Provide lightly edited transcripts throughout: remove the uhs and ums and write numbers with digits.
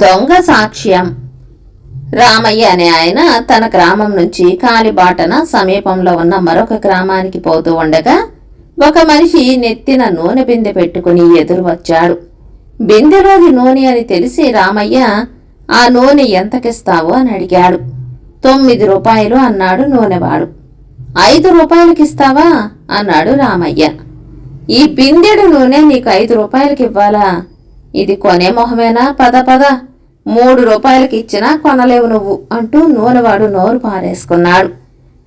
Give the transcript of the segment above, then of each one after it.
దొంగ సాక్ష్యం. రామయ్య అనే ఆయన తన గ్రామం నుంచి కాలిబాటన సమీపంలో ఉన్న మరొక గ్రామానికి పోతూ ఉండగా ఒక మనిషి నెత్తిన నూనె బిందె పెట్టుకుని ఎదురు వచ్చాడు. బిందెలోది నూనె అని తెలిసి రామయ్య ఆ నూనె ఎంతకిస్తావు అని అడిగాడు. 9 రూపాయలు అన్నాడు నూనెవాడు. 5 రూపాయలకిస్తావా అన్నాడు రామయ్య. ఈ బిందెడు నూనె నీకు 5 రూపాయలకి ఇవ్వాలా? ఇది కొనే మొహమేనా? పద 3 రూపాయలకి ఇచ్చినా కొనలేవు నువ్వు అంటూ నూనెవాడు నోరు పారేసుకున్నాడు.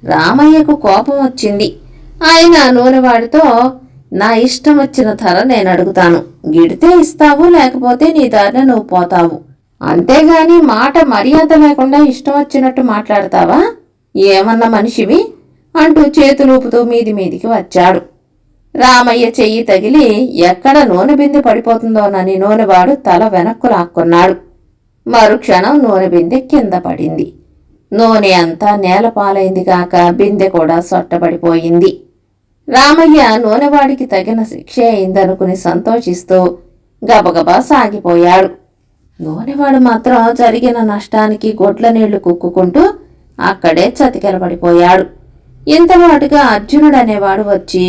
రామయ్యకు కోపం వచ్చింది. ఆయన నూనెవాడితో, నా ఇష్టం వచ్చిన ధర నేను అడుగుతాను, గిడితే ఇస్తావు, లేకపోతే నీ దారిన నువ్వు పోతావు, అంతేగాని మాట మర్యాద లేకుండా ఇష్టం వచ్చినట్టు మాట్లాడతావా? ఏమన్న మనిషివి అంటూ చేతులూపుతూ మీదికి వచ్చాడు. రామయ్య చెయ్యి తగిలి ఎక్కడ నూనె బిందె పడిపోతుందోనని నూనెవాడు తల వెనక్కు లాక్కున్నాడు. మరుక్షణం నూనె బిందె కింద పడింది. నూనె అంతా నేలపాలైంది కాక బిందె కూడా సొట్టబడిపోయింది. రామయ్య నూనెవాడికి తగిన శిక్షే అయిందనుకుని సంతోషిస్తూ గబగబా సాగిపోయాడు. నూనెవాడు మాత్రం జరిగిన నష్టానికి గొడ్ల నీళ్లు కుక్కుకుంటూ అక్కడే చతికెలబడిపోయాడు. ఇంతలో అటుగా అర్జునుడనేవాడు వచ్చి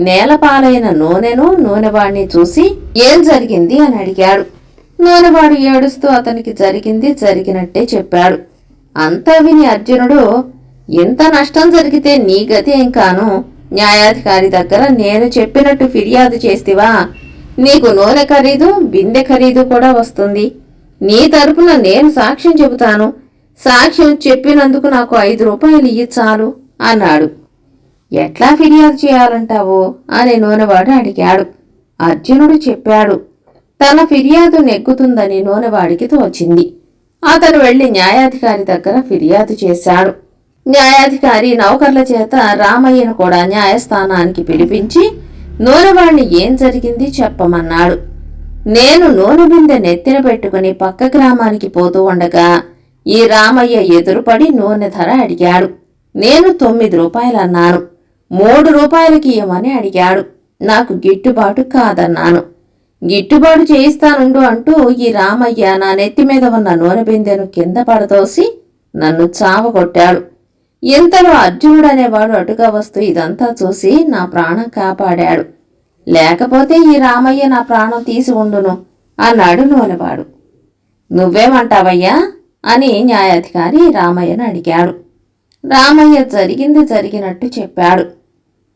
నేలపాలైన నూనెవాడిని చూసి ఏం జరిగింది అని అడిగాడు. నూనెవాడు ఏడుస్తూ అతనికి జరిగినట్టే చెప్పాడు. అంతా విని అర్జునుడు, ఇంత నష్టం జరిగితే నీ గతి ఏం కాను? న్యాయాధికారి దగ్గర నేను చెప్పినట్టు ఫిర్యాదు చేస్తివా? నీకు నూనె ఖరీదు, బిందె ఖరీదు కూడా వస్తుంది. నీ తరపున నేను సాక్ష్యం చెబుతాను. సాక్ష్యం చెప్పినందుకు నాకు 5 రూపాయలు ఇయ్యి చాలు అన్నాడు. ఎట్లా ఫిర్యాదు చేయాలంటావు అని నూనెవాడు అడిగాడు. అర్జునుడు చెప్పాడు. తన ఫిర్యాదు నెగ్గుతుందని నూనెవాడికి తోచింది. అతను వెళ్లి న్యాయాధికారి దగ్గర ఫిర్యాదు చేశాడు. న్యాయాధికారి నౌకర్ల చేత రామయ్యను కూడా న్యాయస్థానానికి పిలిపించి నూనెవాడిని ఏం జరిగింది చెప్పమన్నాడు. నేను నూనె బిందె నెత్తిన పెట్టుకుని పక్క గ్రామానికి పోతూ ఉండగా ఈ రామయ్య ఎదురుపడి నూనె ధర అడిగాడు. నేను 9 రూపాయలన్నాను. 3 రూపాయలకి ఇవ్వమని అడిగాడు. నాకు గిట్టుబాటు కాదన్నాను. గిట్టుబాటు చేయిస్తానుండు అంటూ ఈ రామయ్య నా నెత్తి మీద ఉన్న నూనె బిందెను కింద పడదోసి నన్ను చావగొట్టాడు. ఇంతలో అర్జునుడనేవాడు అటుగా వస్తూ ఇదంతా చూసి నా ప్రాణం కాపాడాడు. లేకపోతే ఈ రామయ్య నా ప్రాణం తీసి ఉండును అన్నాడు నూనెవాడు. నువ్వేమంటావయ్యా అని న్యాయాధికారి రామయ్యను అడిగాడు. రామయ్య జరిగినట్టు చెప్పాడు.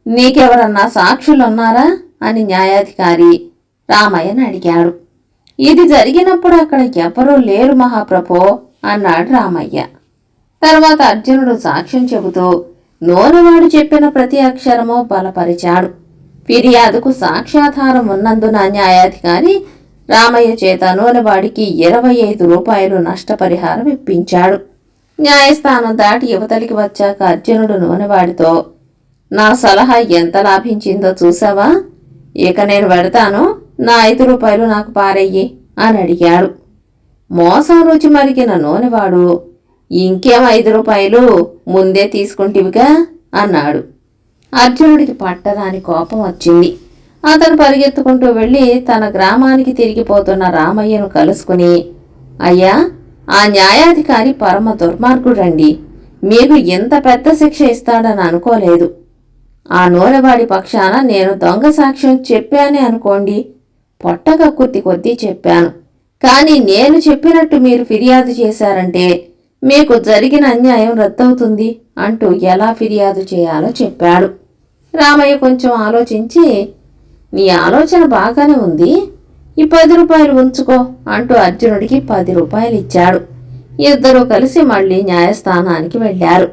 నీకెవరన్నా సాక్షులున్నారా అని న్యాయాధికారి రామయ్యను అడిగాడు. ఇది జరిగినప్పుడు అక్కడ ఎవరూ లేరు మహాప్రభో అన్నాడు రామయ్య. తర్వాత అర్జునుడు సాక్ష్యం చెబుతూ నూనెవాడు చెప్పిన ప్రతి అక్షరమో బలపరిచాడు. ఫిర్యాదుకు సాక్ష్యాధారం ఉన్నందున న్యాయాధికారి రామయ్య చేత నూనెవాడికి 25 రూపాయలు నష్టపరిహారం ఇప్పించాడు. న్యాయస్థానం దాటి యువతలికి వచ్చాక అర్జునుడు నూనెవాడితో, నా సలహా ఎంత లాభించిందో చూసావా? ఇక నేను వెడతాను, నా 5 రూపాయలు నాకు పారయ్యి అని అడిగాడు. మోసం రుచి మరిగిన నూనెవాడు, ఇంకేం 5 రూపాయలు ముందే తీసుకుంటివిగా అన్నాడు. అర్జునుడికి పట్టరాని కోపం వచ్చింది. అతను పరిగెత్తుకుంటూ వెళ్లి తన గ్రామానికి తిరిగిపోతున్న రామయ్యను కలుసుకుని, అయ్యా, ఆ న్యాయాధికారి పరమ దుర్మార్గుడండి. మీకు ఇంత పెద్ద శిక్ష ఇస్తాడని అనుకోలేదు. ఆ నూనెవాడి పక్షాన నేను దొంగ సాక్ష్యం చెప్పానే అనుకోండి. పొట్టకక్కుర్తి కొద్దీ చెప్పాను. కానీ నేను చెప్పినట్టు మీరు ఫిర్యాదు చేశారంటే మీకు జరిగిన అన్యాయం రద్దవుతుంది అంటూ ఎలా ఫిర్యాదు చేయాలో చెప్పాడు. రామయ్య కొంచెం ఆలోచించి, నీ ఆలోచన బాగానే ఉంది, ఈ 10 రూపాయలు ఉంచుకో అంటూ అర్జునుడికి 10 రూపాయలు ఇచ్చాడు. ఇద్దరూ కలిసి మళ్లీ న్యాయస్థానానికి వెళ్లారు.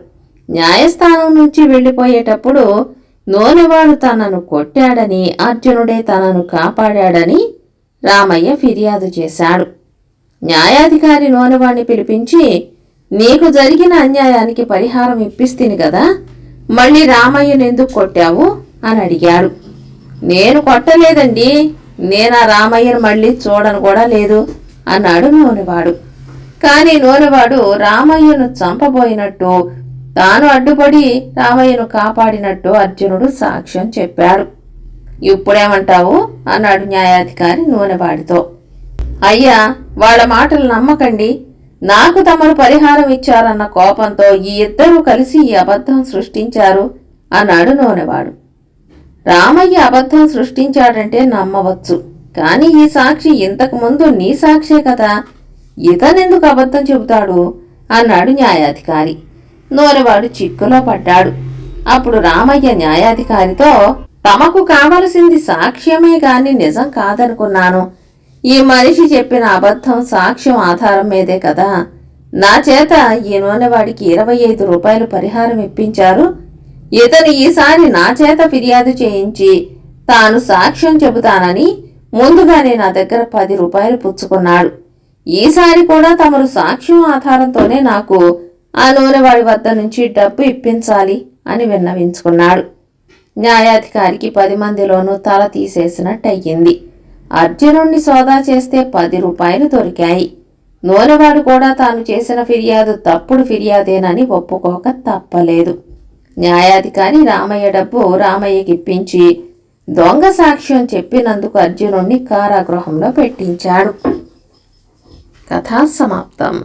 న్యాయస్థానం నుంచి వెళ్లిపోయేటప్పుడు నూనెవాడు తనను కొట్టాడని, అర్జునుడే తనను కాపాడాడని రామయ్య ఫిర్యాదు చేశాడు. న్యాయాధికారి నూనెవాడిని పిలిపించి, నీకు జరిగిన అన్యాయానికి పరిహారం ఇప్పిస్తుంది కదా, మళ్ళీ రామయ్యను ఎందుకు కొట్టావు అని అడిగాడు. నేను కొట్టలేదండి, నేను ఆ రామయ్యను మళ్ళీ చూడను కూడా లేదు అన్నాడు నూనెవాడు. కానీ నూనెవాడు రామయ్యను చంపబోయినట్టు, తాను అడ్డుపడి రామయ్యను కాపాడినట్టు అర్జునుడు సాక్ష్యం చెప్పాడు. ఇప్పుడేమంటావు అన్నాడు న్యాయాధికారి నూనెవాడితో. అయ్యా, వాళ్ళ మాటలు నమ్మకండి. నాకు తమరు పరిహారం ఇచ్చారన్న కోపంతో ఈ ఇద్దరూ కలిసి ఈ అబద్ధం సృష్టించారు అన్నాడు నూనెవాడు. రామయ్య అబద్ధం సృష్టించాడంటే నమ్మవచ్చు, కాని ఈ సాక్షి ఇంతకు ముందు నీ సాక్షే కదా, ఇతనెందుకు అబద్ధం చెబుతాడు అన్నాడు న్యాయాధికారి. నూనెవాడు చిక్కులో పడ్డాడు. అప్పుడు రామయ్య న్యాయాధికారితో, తమకు కావలసింది సాక్ష్యమే గాని నిజం కాదనుకున్నాను. ఈ మనిషి చెప్పిన అబద్ధం సాక్ష్యం ఆధారం మీదే కదా. నా చేత ఈ నూనెవాడికి 25 రూపాయలు పరిహారం ఇప్పించారు. ఇతను ఈసారి నా చేత ఫిర్యాదు చేయించి తాను సాక్ష్యం చెబుతానని ముందుగానే నా దగ్గర 10 రూపాయలు పుచ్చుకున్నాడు. ఈసారి కూడా తమరు సాక్ష్యం ఆధారంతోనే నాకు ఆ నూనెవాడి వద్ద నుంచి డబ్బు ఇప్పించాలి అని విన్నవించుకున్నాడు. న్యాయాధికారికి 10 మందిలోనూ తల తీసేసినట్టయింది. అర్జునుణ్ణి సోదా చేస్తే 10 రూపాయలు దొరికాయి. నూనెవాడు కూడా తాను చేసిన ఫిర్యాదు తప్పుడు ఫిర్యాదేనని ఒప్పుకోక తప్పలేదు. న్యాయాధికారి రామయ్య డబ్బు రామయ్యకిప్పించి దొంగ సాక్ష్యం చెప్పినందుకు అర్జునుణ్ణి కారాగృహంలో పెట్టించాడు. కథా సమాప్తం.